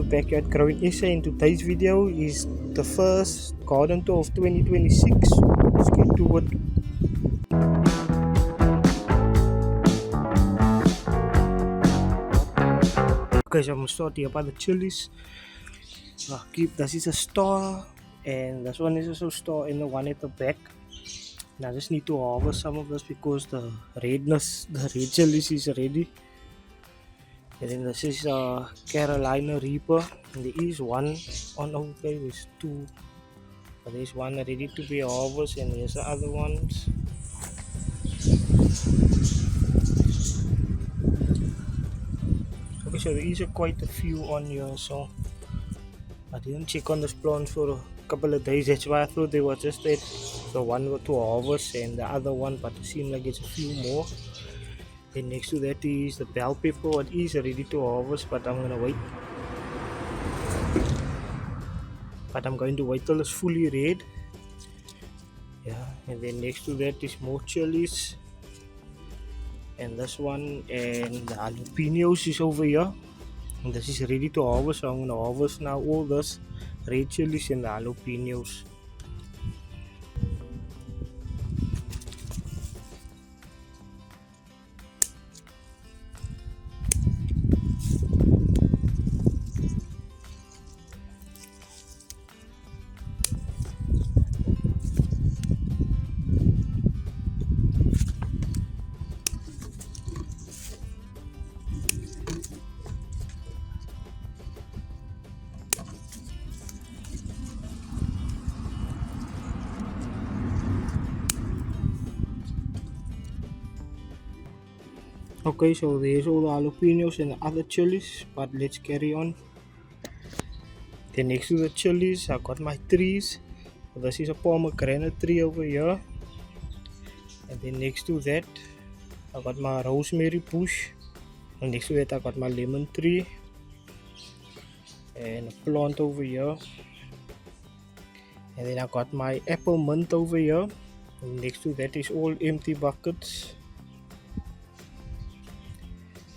back at Growing SA. In today's video is the first garden tour of 2026. Let's get to it. Okay, so I'm gonna start here by the chilies. This is a star, and this one is also a star, and the one at the back. Now I just need to harvest some of this because the red chilies is ready. And then this is Carolina Reaper, and there is one on okay, there's two, but there's one ready to be harvested, and there's the other ones. Okay, so there is quite a few on here, so I didn't check on this plant for a couple of days. That's why I thought they were just the one to harvest and the other one, but it seemed like it's a few more. Then next to that is the bell pepper. What is ready to harvest, but I'm going to wait till it's fully red. Yeah, and then next to that is more chilies, and this one, and the jalapenos is over here, and this is ready to harvest. So I'm going to harvest now all this red chilies and the jalapenos. Okay, so there's all the jalapenos and the other chilies, but let's carry on. Then next to the chilies, I got my trees. This is a pomegranate tree over here, and then next to that, I got my rosemary bush, and next to that, I got my lemon tree and a plant over here, and then I got my apple mint over here, and next to that is all empty buckets.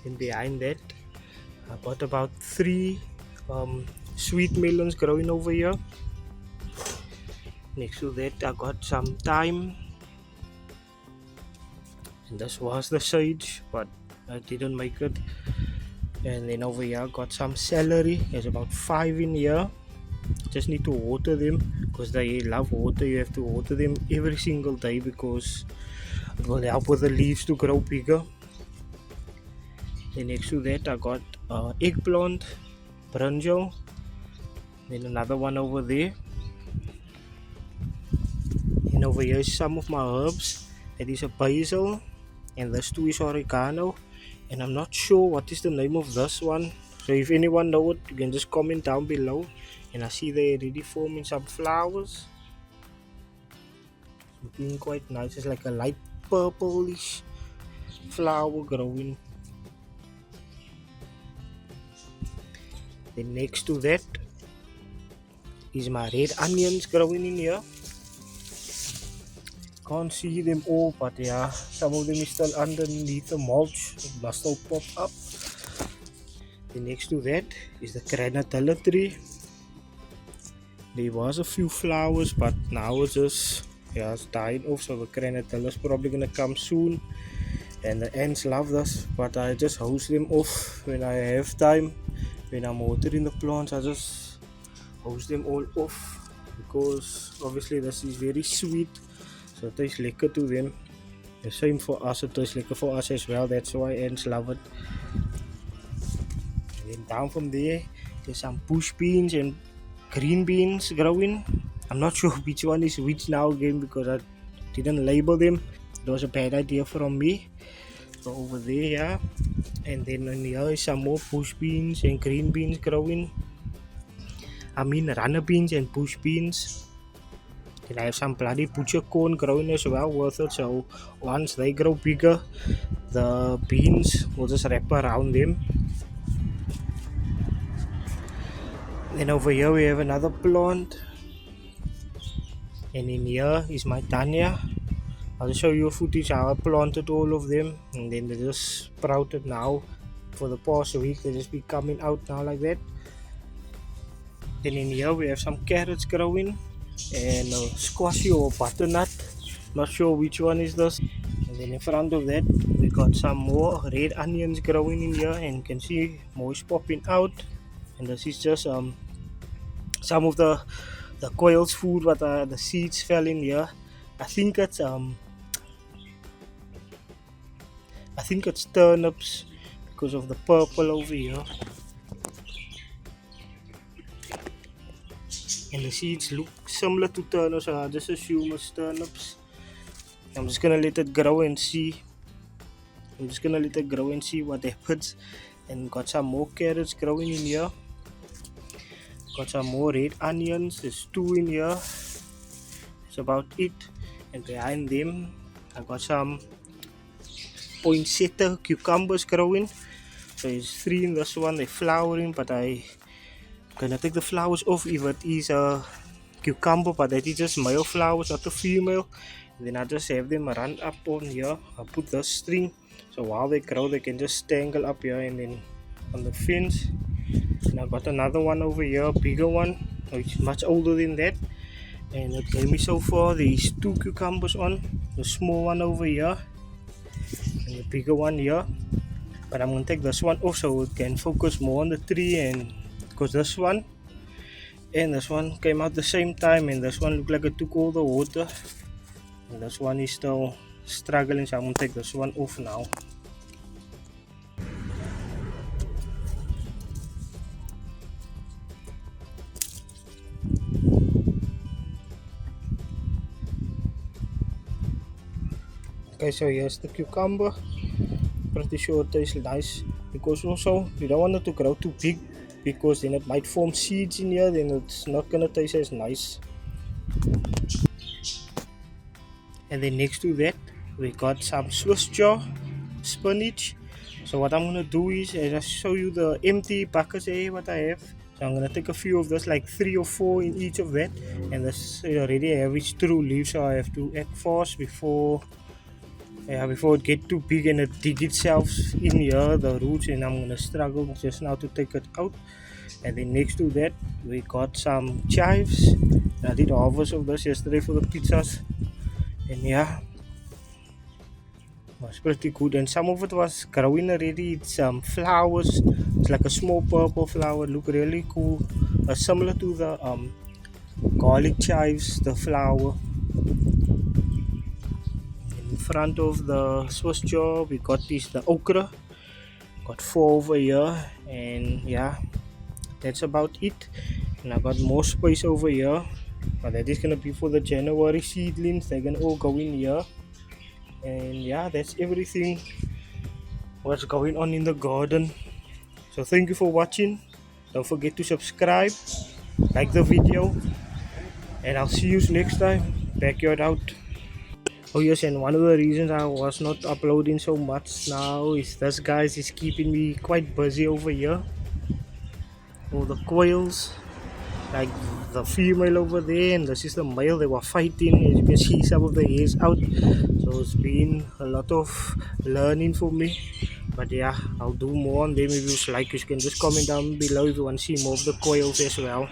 And behind that, I got about 3 sweet melons growing over here. Next to that, I got some thyme, and this was the sage, but I didn't make it. And then over here, I got some celery. There's about 5 in here. Just need to water them because they love water. You have to water them every single day because it will help with the leaves to grow bigger. Then next to that, I got eggplant, brinjal, then another one over there, and over here is some of my herbs. That is a basil, and this two is oregano, and I'm not sure what is the name of this one. So if anyone knows it, you can just comment down below. And I see they're already forming some flowers, looking quite nice. It's like a light purplish flower growing. Then next to that is my red onions growing in here. Can't see them all, but yeah, some of them is still underneath the mulch. It must still pop up. Then next to that is the granadilla tree. There was a few flowers, but now it's just it's dying off. So the granadilla is probably gonna come soon. And the ants love this, but I just hose them off when I have time. When I'm watering the plants, I just hose them all off because obviously this is very sweet, so it tastes lekker to them. The same for us, it tastes lekker for us as well. That's why ants love it. And then down from there, there's some bush beans and green beans growing. I'm not sure which one is which now again because I didn't label them. It was a bad idea from me. So over there, yeah. And then in here is some more bush beans and green beans growing. I mean runner beans and bush beans. Then I have some bloody butcher corn growing as well, worth it. So once they grow bigger, the beans will just wrap around them. Then over here we have another plant. And in here is my dhania. I'll just show you a footage how I planted all of them, and then they just sprouted now. For the past week they just be coming out now like that. Then in here we have some carrots growing and a squashy or butternut. Not sure which one is this. And then in front of that we got some more red onions growing in here, and you can see moist popping out. And this is just some of the quail's food, but the seeds fell in here. I think it's turnips because of the purple over here. And the seeds look similar to turnips, so I just assume it's turnips. I'm just gonna let it grow and see. What happens. And got some more carrots growing in here. Got some more red onions. There's 2 in here. That's about it. And behind them, I got some poinsettia cucumbers growing. So there's 3 in this one. They're flowering, but I'm gonna take the flowers off if it is a cucumber, but that is just male flowers, not the female. And then I just have them run up on here. I put the string, so while they grow they can just tangle up here and then on the fence. And I got another one over here, a bigger one, which is much older than that. And it gave me so far these 2 cucumbers on, the small one over here and the bigger one here. But I'm gonna take this one off so it can focus more on the tree, and because this one and this one came out the same time, and this one looked like it took all the water, and this one is still struggling, so I'm gonna take this one off now. Okay, so here's the cucumber. Pretty sure it tastes nice, because also you don't want it to grow too big, because then it might form seeds in here, then it's not gonna taste as nice. And then next to that we got some Swiss chard spinach. So what I'm gonna do is I just show you the empty buckets here what I have. So I'm gonna take a few of this, like 3 or 4 in each of that, and this already have its true leaves, so I have to act fast before it get too big and it dig itself in here, the roots, and I'm gonna struggle just now to take it out. And then next to that we got some chives. I did harvest of this yesterday for the pizzas, and yeah, was pretty good. And some of it was growing already. It's flowers. It's like a small purple flower, look really cool, similar to the garlic chives, the flower. In front of the Swiss chard we got the okra, got 4 over here, and yeah, that's about it. And I got more space over here, but that is gonna be for the January seedlings. They're gonna all go in here. And yeah, that's everything what's going on in the garden. So thank you for watching. Don't forget to subscribe, like the video, and I'll see you next time. Backyard out. Oh yes, and one of the reasons I was not uploading so much now is this guys is keeping me quite busy over here. All the quails, like the female over there and this is the male, they were fighting. As you can see, some of the hairs out, so it's been a lot of learning for me. But yeah, I'll do more on them. If you like, you can just comment down below if you want to see more of the quails as well.